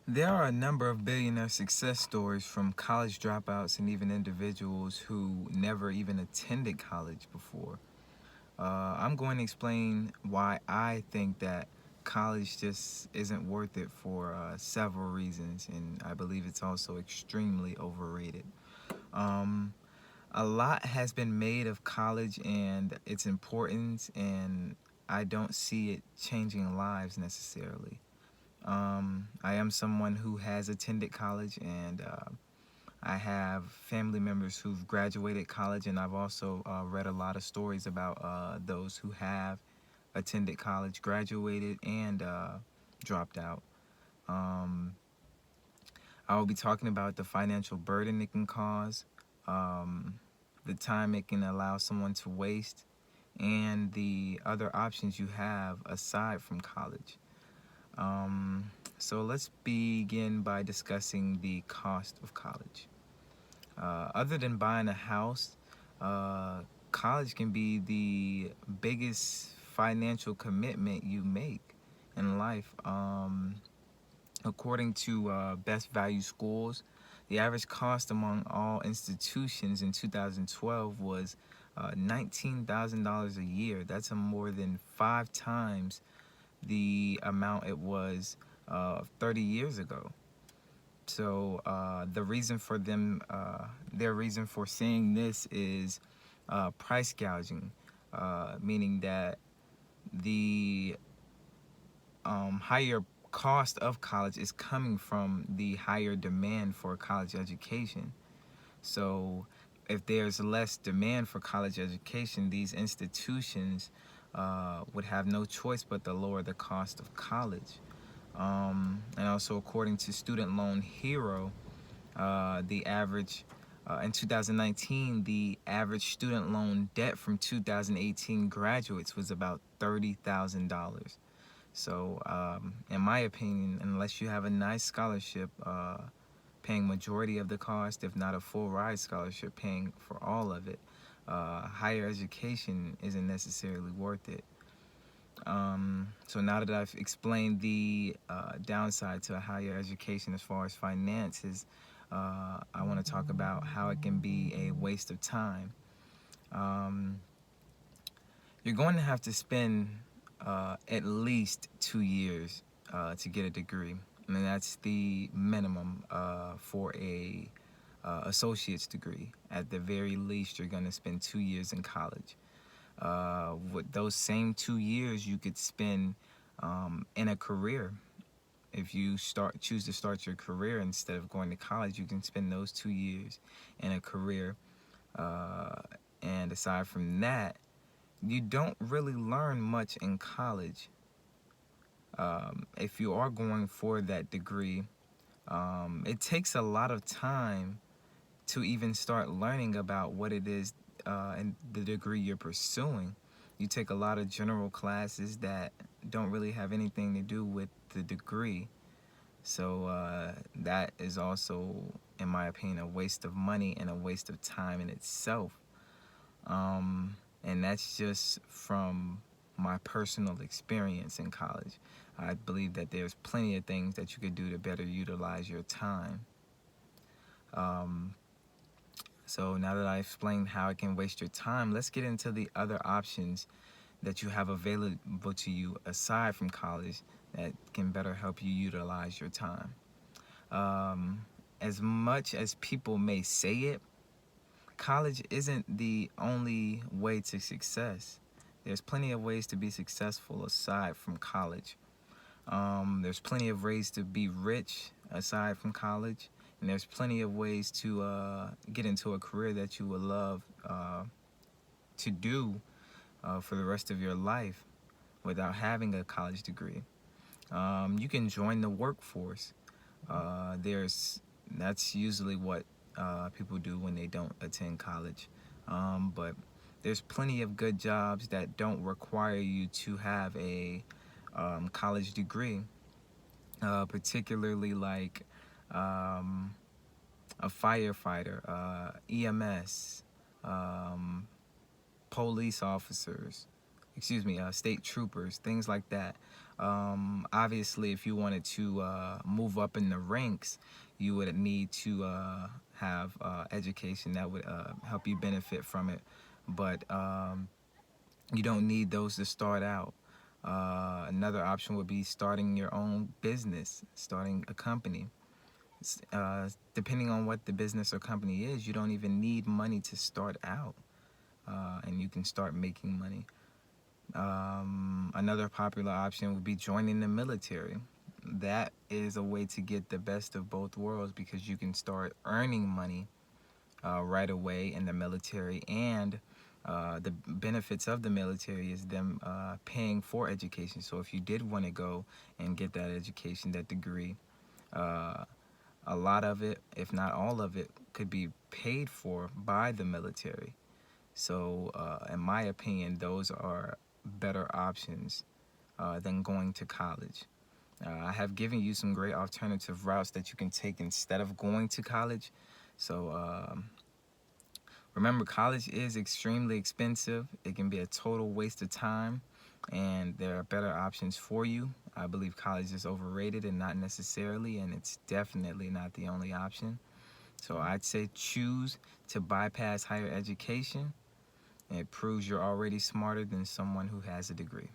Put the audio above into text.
There are a number of billionaire success stories from college dropouts and even individuals who never even attended college before. I'm going to explain why I think that college just isn't worth it for several reasons, and I believe it's also extremely overrated. Um, a lot has been made of college and its importance, and I don't see it changing lives necessarily. I am someone who has attended college, and I have family members who've graduated college, and I've also read a lot of stories about those who have attended college, graduated, and dropped out. Um, I will be talking about the financial burden it can cause, um, the time it can allow someone to waste, and the other options you have aside from college. So let's begin by discussing the cost of college. Other than buying a house, uh, college can be the biggest financial commitment you make in life. According to Best Value Schools, the average cost among all institutions in 2012 was $19,000 a year. That's a more than 5 times the amount it was 30 years ago. So their reason for saying this is price gouging, meaning that the higher cost of college is coming from the higher demand for college education. So if there's less demand for college education, these institutions would have no choice but to lower the cost of college. And also, according to Student Loan Hero, the average in 2019, the average student loan debt from 2018 graduates was about $30,000. So, in my opinion, unless you have a nice scholarship paying majority of the cost, if not a full ride scholarship paying for all of it, higher education isn't necessarily worth it. So now that I've explained the downside to a higher education as far as finances, I want to talk about how it can be a waste of time. Um, you're going to have to spend at least 2 years to get a degree. I mean, that's the minimum for a associate's degree. At the very least, you're going to spend 2 years in college. With those same 2 years, you could spend in a career. If you choose to start your career instead of going to college, you can spend those 2 years in a career. Uh, and aside from that, you don't really learn much in college. If you are going for that degree, it takes a lot of time to even start learning about what it is and the degree you're pursuing. You take a lot of general classes that don't really have anything to do with the degree. So that is also, in my opinion, a waste of money and a waste of time in itself. And that's just from my personal experience in college. I believe that there's plenty of things that you could do to better utilize your time. Um, so now that I explained how it can waste your time, let's get into the other options that you have available to you aside from college that can better help you utilize your time. Um, as much as people may say it, college isn't the only way to success. There's plenty of ways to be successful aside from college. There's plenty of ways to be rich aside from college, and there's plenty of ways to get into a career that you would love to do for the rest of your life without having a college degree. You can join the workforce. There's That's usually what people do when they don't attend college. But there's plenty of good jobs that don't require you to have a college degree, particularly like um, a firefighter, EMS, um, police officers, state troopers, things like that. Obviously, if you wanted to move up in the ranks, you would need to have education that would help you benefit from it. But you don't need those to start out. Another option would be starting your own business, starting a company. Depending on what the business or company is, you don't even need money to start out, and you can start making money. Another popular option would be joining the military. That is a way to get the best of both worlds, because you can start earning money right away in the military, and the benefits of the military is them paying for education. So if you did want to go and get that education, that degree, uh, a lot of it, if not all of it, could be paid for by the military. So in my opinion, those are better options than going to college. I have given you some great alternative routes that you can take instead of going to college. So remember, college is extremely expensive. It can be a total waste of time, and there are better options for you. I believe college is overrated, and not necessarily, and it's definitely not the only option. So I'd say choose to bypass higher education. It proves you're already smarter than someone who has a degree.